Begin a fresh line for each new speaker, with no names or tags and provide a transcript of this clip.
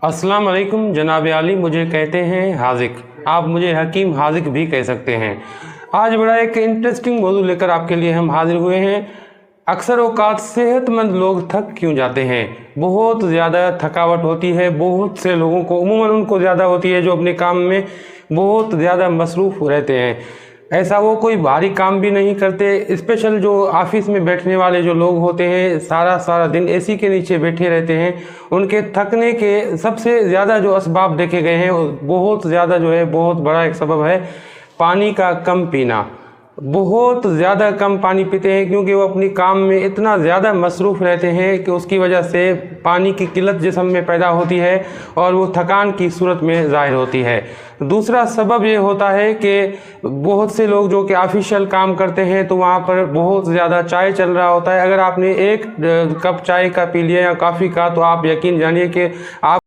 अस्सलाम वालेकुम जनाब आली, मुझे कहते हैं हाजिक। आप मुझे हकीम हाजिक भी कह सकते हैं। आज बड़ा एक इंटरेस्टिंग मौजू लेकर आपके लिए हम हाजिर हुए हैं। अक्सर औकात सेहतमंद लोग थक क्यों जाते हैं? बहुत ज़्यादा थकावट होती है बहुत से लोगों को, उम्ूमन उनको ज़्यादा होती है जो अपने काम में बहुत ज़्यादा मसरूफ़ रहते हैं। ऐसा वो कोई भारी काम भी नहीं करते। स्पेशल जो ऑफिस में बैठने वाले जो लोग होते हैं, सारा दिन एसी के नीचे बैठे रहते हैं, उनके थकने के सबसे ज़्यादा जो असबाब देखे गए हैं, बहुत ज़्यादा जो है, बहुत बड़ा एक सबब है पानी का कम पीना। बहुत ज़्यादा कम पानी पीते हैं क्योंकि वो अपनी काम में इतना ज़्यादा मसरूफ़ रहते हैं कि उसकी वजह से पानी की किल्लत जिस्म में पैदा होती है और वो थकान की सूरत में ज़ाहिर होती है। दूसरा सबब ये होता है कि बहुत से लोग जो कि ऑफिशियल काम करते हैं तो वहाँ पर बहुत ज़्यादा चाय चल रहा होता है। अगर आपने एक कप चाय का पी लिया या कॉफ़ी का, तो आप यकीन जानिए कि आप